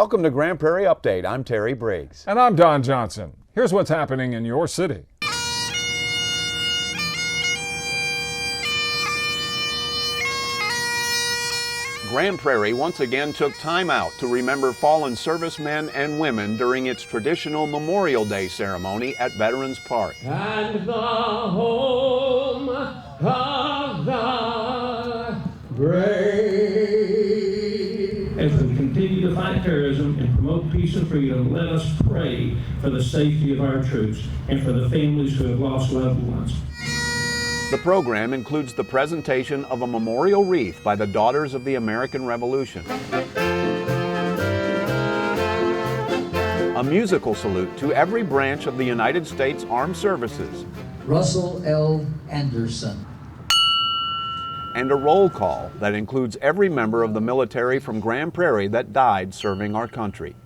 Welcome to Grand Prairie Update. I'm Terry Briggs. And I'm Don Johnson. Here's what's happening in your city. Grand Prairie once again took time out to remember fallen servicemen and women during its traditional Memorial Day ceremony at Veterans Park. And the home of the brave. As we continue to fight terrorism and promote peace and freedom, let us pray for the safety of our troops and for the families who have lost loved ones. The program includes the presentation of a memorial wreath by the Daughters of the American Revolution, a musical salute to every branch of the United States Armed Services, Russell L. Anderson, and a roll call that includes every member of the military from Grand Prairie that died serving our country.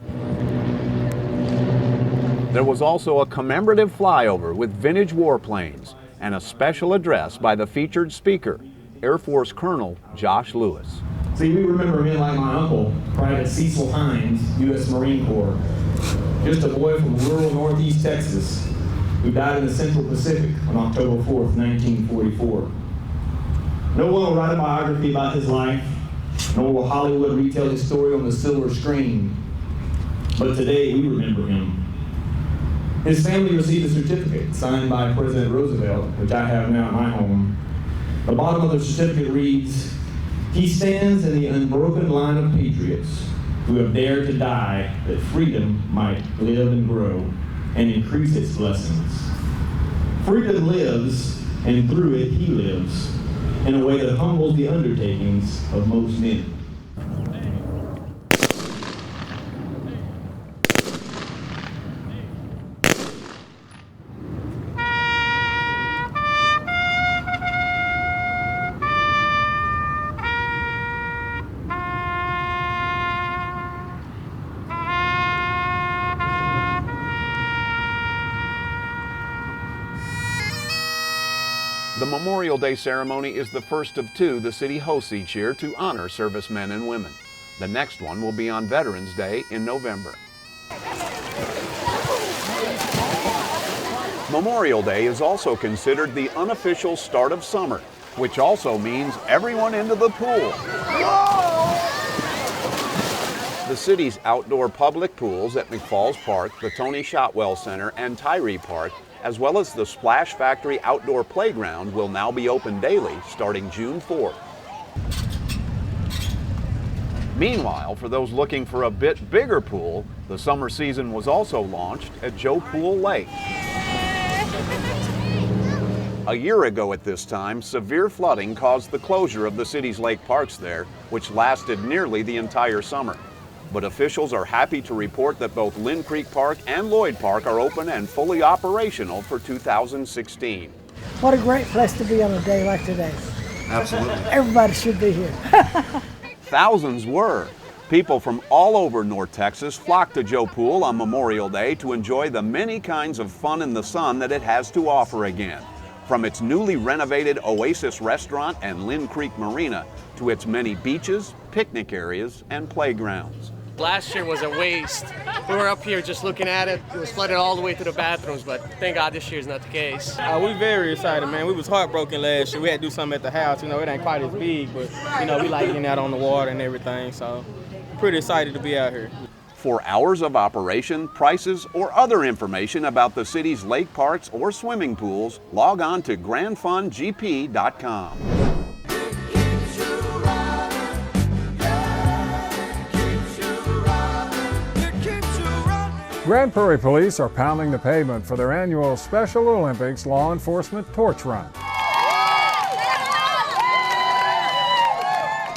There was also a commemorative flyover with vintage warplanes and a special address by the featured speaker, Air Force Colonel Josh Lewis. See, we remember men like my uncle, Private Cecil Hines, U.S. Marine Corps, just a boy from rural northeast Texas who died in the Central Pacific on October 4th, 1944. No one will write a biography about his life, nor will Hollywood retell his story on the silver screen, but today we remember him. His family received a certificate signed by President Roosevelt, which I have now at my home. The bottom of the certificate reads, "He stands in the unbroken line of patriots who have dared to die that freedom might live and grow and increase its blessings. Freedom lives, and through it he lives, in a way that humbles the undertakings of most men." The Memorial Day ceremony is the first of two the city hosts each year to honor servicemen and women. The next one will be on Veterans Day in November. Memorial Day is also considered the unofficial start of summer, which also means everyone into the pool. The city's outdoor public pools at McFalls Park, the Tony Shotwell Center, and Tyree Park, as well as the Splash Factory Outdoor Playground, will now be open daily starting June 4th. Meanwhile, for those looking for a bit bigger pool, the summer season was also launched at Joe Pool Lake. A year ago at this time, severe flooding caused the closure of the city's lake parks there, which lasted nearly the entire summer. But officials are happy to report that both Lynn Creek Park and Lloyd Park are open and fully operational for 2016. What a great place to be on a day like today. Absolutely. Everybody should be here. Thousands were. People from all over North Texas flocked to Joe Pool on Memorial Day to enjoy the many kinds of fun in the sun that it has to offer again. From its newly renovated Oasis Restaurant and Lynn Creek Marina to its many beaches, picnic areas, and playgrounds. Last year was a waste. We were up here just looking at it. It was flooded all the way to the bathrooms, but thank God this year is not the case. We very excited, man. We was heartbroken last year. We had to do something at the house. You know, it ain't quite as big, but, you know, we like getting out on the water and everything, so pretty excited to be out here. For hours of operation, prices, or other information about the city's lake parks or swimming pools, log on to grandfundgp.com. Grand Prairie Police are pounding the pavement for their annual Special Olympics Law Enforcement Torch Run.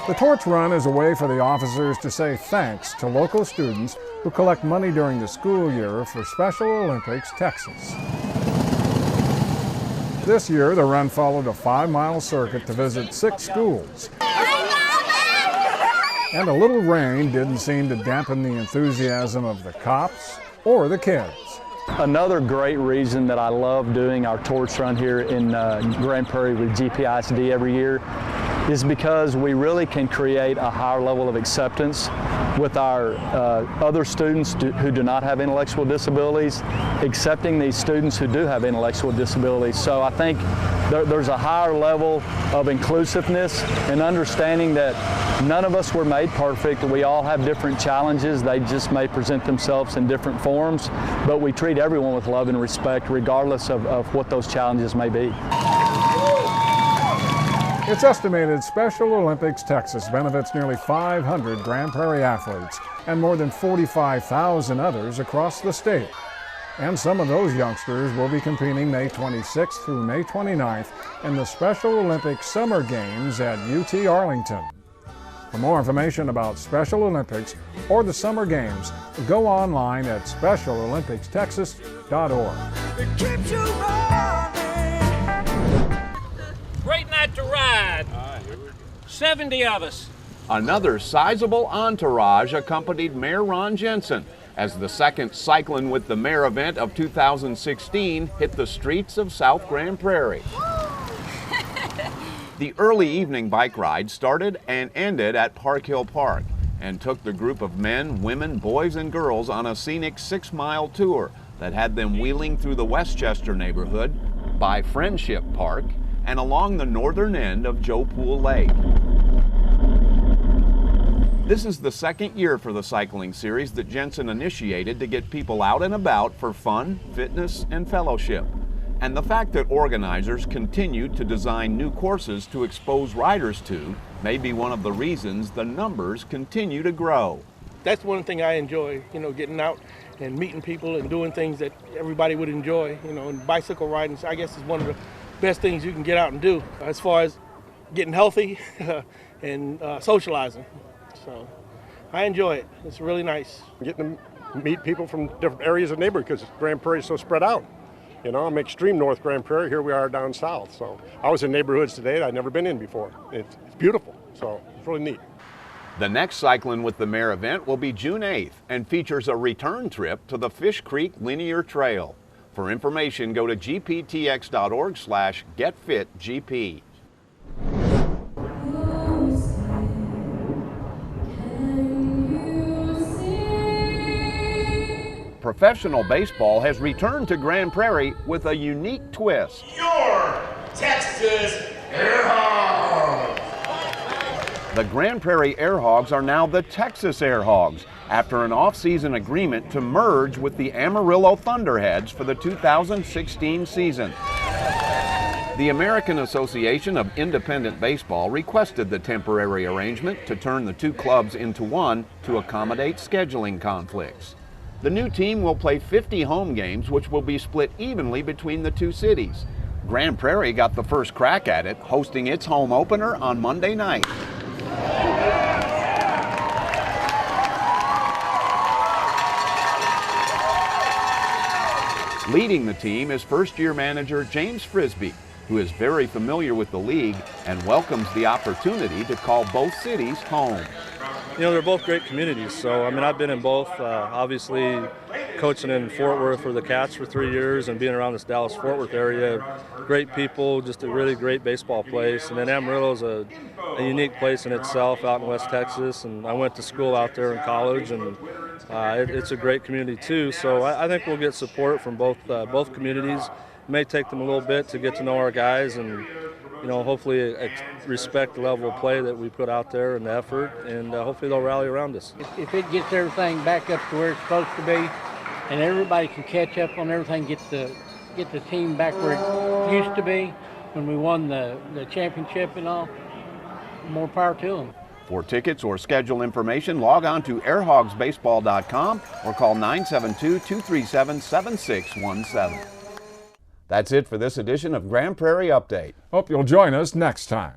The Torch Run is a way for the officers to say thanks to local students who collect money during the school year for Special Olympics Texas. This year, the run followed a 5-mile circuit to visit 6 schools. And a little rain didn't seem to dampen the enthusiasm of the cops or the kids. Another great reason that I love doing our torch run here in Grand Prairie with GPISD every year is because we really can create a higher level of acceptance with our other students who do not have intellectual disabilities, accepting these students who do have intellectual disabilities. So I think there's a higher level of inclusiveness and understanding that none of us were made perfect. We all have different challenges. They just may present themselves in different forms, but we treat everyone with love and respect regardless of what those challenges may be. It's estimated Special Olympics Texas benefits nearly 500 Grand Prairie athletes and more than 45,000 others across the state. And some of those youngsters will be competing May 26th through May 29th in the Special Olympics Summer Games at UT Arlington. For more information about Special Olympics or the Summer Games, go online at specialolympics.texas.org. Great night to ride. 70 of us. Another sizable entourage accompanied Mayor Ron Jensen as the second Cyclin with the Mayor event of 2016 hit the streets of South Grand Prairie. The early evening bike ride started and ended at Park Hill Park and took the group of men, women, boys, and girls on a scenic 6-mile tour that had them wheeling through the Westchester neighborhood, by Friendship Park, and along the northern end of Joe Pool Lake. This is the second year for the cycling series that Jensen initiated to get people out and about for fun, fitness, and fellowship. And the fact that organizers continue to design new courses to expose riders to may be one of the reasons the numbers continue to grow. That's one thing I enjoy, getting out and meeting people and doing things that everybody would enjoy, and bicycle riding, I guess, is one of the best things you can get out and do as far as getting healthy and socializing. So I enjoy it. It's really nice. Getting to meet people from different areas of the neighborhood because Grand Prairie is so spread out. I'm extreme North Grand Prairie. Here we are down south. So I was in neighborhoods today that I'd never been in before. It's beautiful. So it's really neat. The next Cyclin with the Mayor event will be June 8th and features a return trip to the Fish Creek Linear Trail. For information, go to gptx.org/getfitgp. Professional baseball has returned to Grand Prairie with a unique twist. Your Texas AIRHOGS! The Grand Prairie AIRHOGS are now the Texas AIRHOGS after an off-season agreement to merge with the Amarillo Thunderheads for the 2016 season. The American Association of Independent Baseball requested the temporary arrangement to turn the two clubs into one to accommodate scheduling conflicts. The new team will play 50 home games, which will be split evenly between the two cities. Grand Prairie got the first crack at it, hosting its home opener on Monday night. Leading the team is first-year manager James FRISBIE, who is very familiar with the league and welcomes the opportunity to call both cities home. They're both great communities, so I've been in both, obviously coaching in Fort Worth for the Cats for 3 years and being around this Dallas-Fort Worth area. Great people, just a really great baseball place. And then Amarillo is a unique place in itself out in West Texas, and I went to school out there in college, and it's a great community too. So I think we'll get support from both communities. It may take them a little bit to get to know our guys and hopefully respect the level of play that we put out there and the effort, and hopefully they'll rally around us. If it gets everything back up to where it's supposed to be, and everybody can catch up on everything, get the team back where it used to be when we won the championship and all, more power to them. For tickets or schedule information, log on to airhogsbaseball.com or call 972-237-7617. That's it for this edition of Grand Prairie Update. Hope you'll join us next time.